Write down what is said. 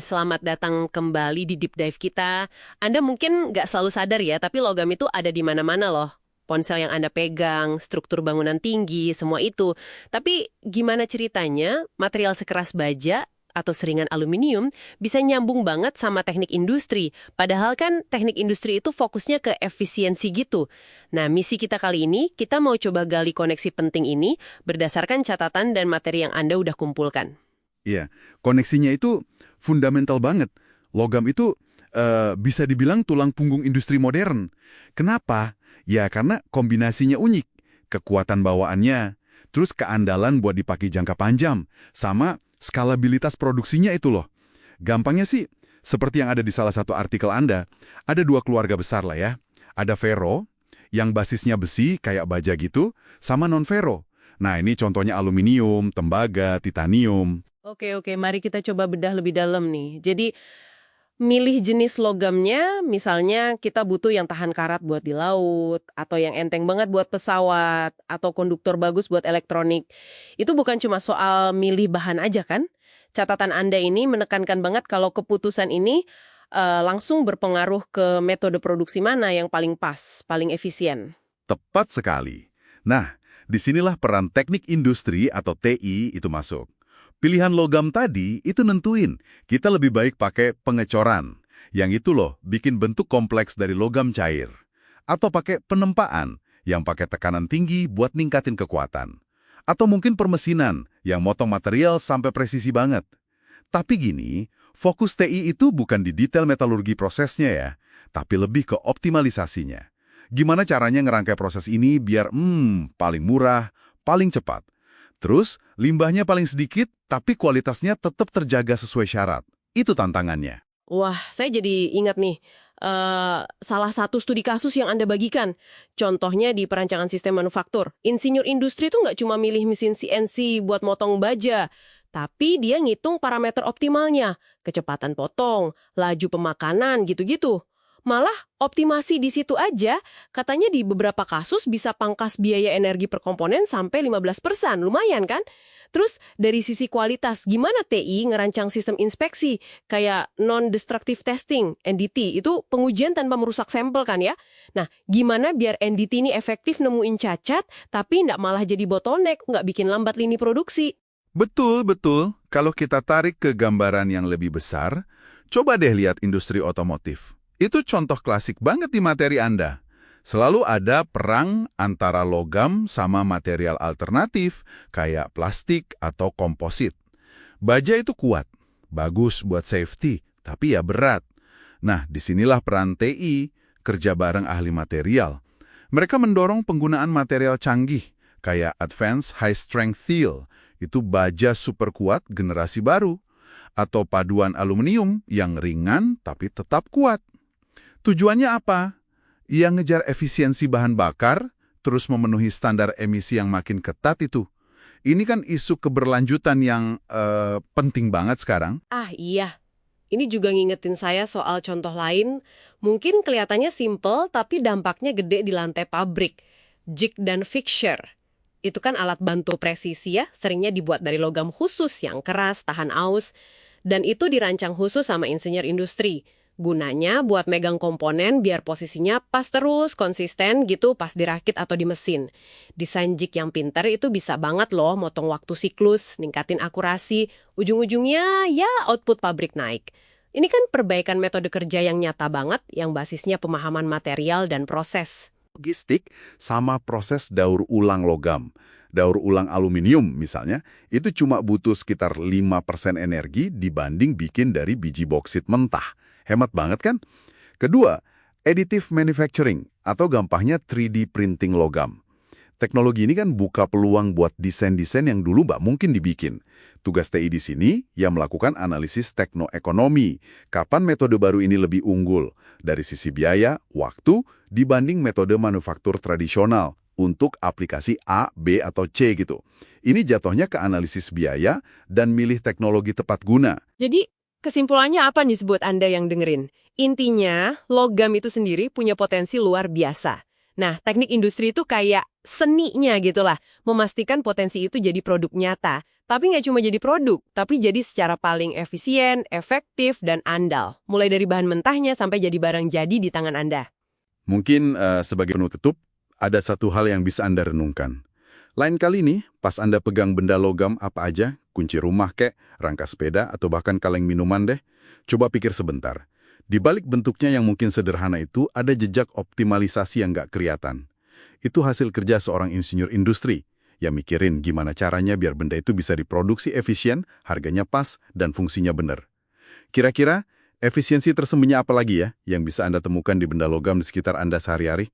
Selamat datang kembali di Deep Dive kita. Anda mungkin nggak selalu sadar ya, tapi logam itu ada di mana-mana loh. Ponsel yang Anda pegang, struktur bangunan tinggi, semua itu. Tapi gimana ceritanya material sekeras baja atau seringan aluminium bisa nyambung banget sama teknik industri. Padahal kan teknik industri itu fokusnya ke efisiensi gitu. Nah, misi kita kali ini, kita mau coba gali koneksi penting ini berdasarkan catatan dan materi yang Anda udah kumpulkan. Iya, koneksinya itu fundamental banget. Logam itu bisa dibilang tulang punggung industri modern. Kenapa? Ya karena kombinasinya unik. Kekuatan bawaannya, terus keandalan buat dipakai jangka panjang, sama skalabilitas produksinya itu loh. Gampangnya sih, seperti yang ada di salah satu artikel Anda, ada dua keluarga besar lah ya. Ada ferro, yang basisnya besi kayak baja gitu, sama non-ferro. Nah ini contohnya aluminium, tembaga, titanium. Oke, mari kita coba bedah lebih dalam nih. Jadi, milih jenis logamnya, misalnya kita butuh yang tahan karat buat di laut, atau yang enteng banget buat pesawat, atau konduktor bagus buat elektronik. Itu bukan cuma soal milih bahan aja kan? Catatan Anda ini menekankan banget kalau keputusan ini langsung berpengaruh ke metode produksi mana yang paling pas, paling efisien. Tepat sekali. Nah, disinilah peran teknik industri atau TI itu masuk. Pilihan logam tadi itu nentuin kita lebih baik pakai pengecoran. Yang itu loh bikin bentuk kompleks dari logam cair. Atau pakai penempaan yang pakai tekanan tinggi buat ningkatin kekuatan. Atau mungkin permesinan yang motong material sampai presisi banget. Tapi gini, fokus TI itu bukan di detail metalurgi prosesnya ya, tapi lebih ke optimalisasinya. Gimana caranya ngerangkai proses ini biar paling murah, paling cepat. Terus, limbahnya paling sedikit, tapi kualitasnya tetap terjaga sesuai syarat. Itu tantangannya. Wah, saya jadi ingat nih, salah satu studi kasus yang Anda bagikan. Contohnya di perancangan sistem manufaktur. Insinyur industri itu nggak cuma milih mesin CNC buat motong baja, tapi dia ngitung parameter optimalnya, kecepatan potong, laju pemakanan, gitu-gitu. Malah optimasi di situ aja, katanya di beberapa kasus bisa pangkas biaya energi per komponen sampai 15%, lumayan kan? Terus dari sisi kualitas, gimana TI ngerancang sistem inspeksi? Kayak non-destructive testing, NDT, itu pengujian tanpa merusak sampel kan ya? Nah, gimana biar NDT ini efektif nemuin cacat, tapi nggak malah jadi bottleneck, nggak bikin lambat lini produksi? Betul. Kalau kita tarik ke gambaran yang lebih besar, coba deh lihat industri otomotif. Itu contoh klasik banget di materi Anda. Selalu ada perang antara logam sama material alternatif, kayak plastik atau komposit. Baja itu kuat, bagus buat safety, tapi ya berat. Nah, disinilah peran TI, kerja bareng ahli material. Mereka mendorong penggunaan material canggih, kayak Advanced High Strength Steel, itu baja super kuat generasi baru, atau paduan aluminium yang ringan tapi tetap kuat. Tujuannya apa? Ya ngejar efisiensi bahan bakar, terus memenuhi standar emisi yang makin ketat itu. Ini kan isu keberlanjutan yang penting banget sekarang. Ah iya, ini juga ngingetin saya soal contoh lain. Mungkin kelihatannya simple, tapi dampaknya gede di lantai pabrik. Jig dan fixture. Itu kan alat bantu presisi ya, seringnya dibuat dari logam khusus yang keras, tahan aus. Dan itu dirancang khusus sama insinyur industri. Gunanya buat megang komponen biar posisinya pas terus, konsisten gitu pas dirakit atau di mesin. Desain jig yang pinter itu bisa banget loh motong waktu siklus, ningkatin akurasi, ujung-ujungnya ya output pabrik naik. Ini kan perbaikan metode kerja yang nyata banget, yang basisnya pemahaman material dan proses. Logistik sama proses daur ulang logam. Daur ulang aluminium misalnya, itu cuma butuh sekitar 5% energi dibanding bikin dari biji boksit mentah. Hemat banget kan? Kedua, additive manufacturing atau gampangnya 3D printing logam. Teknologi ini kan buka peluang buat desain-desain yang dulu nggak mungkin dibikin. Tugas TI di sini yang melakukan analisis teknoekonomi. Kapan metode baru ini lebih unggul? Dari sisi biaya, waktu, dibanding metode manufaktur tradisional untuk aplikasi A, B, atau C gitu. Ini jatuhnya ke analisis biaya dan milih teknologi tepat guna. Jadi, kesimpulannya apa nih buat Anda yang dengerin? Intinya, logam itu sendiri punya potensi luar biasa. Nah, teknik industri itu kayak seninya gitulah, memastikan potensi itu jadi produk nyata. Tapi nggak cuma jadi produk, tapi jadi secara paling efisien, efektif, dan andal. Mulai dari bahan mentahnya sampai jadi barang jadi di tangan Anda. Mungkin sebagai penutup, ada satu hal yang bisa Anda renungkan. Lain kali nih, pas Anda pegang benda logam apa aja, kunci rumah kek, rangka sepeda, atau bahkan kaleng minuman deh, coba pikir sebentar. Di balik bentuknya yang mungkin sederhana itu, ada jejak optimalisasi yang nggak kelihatan. Itu hasil kerja seorang insinyur industri, yang mikirin gimana caranya biar benda itu bisa diproduksi efisien, harganya pas, dan fungsinya benar. Kira-kira, efisiensi tersembunyi apa lagi ya yang bisa Anda temukan di benda logam di sekitar Anda sehari-hari?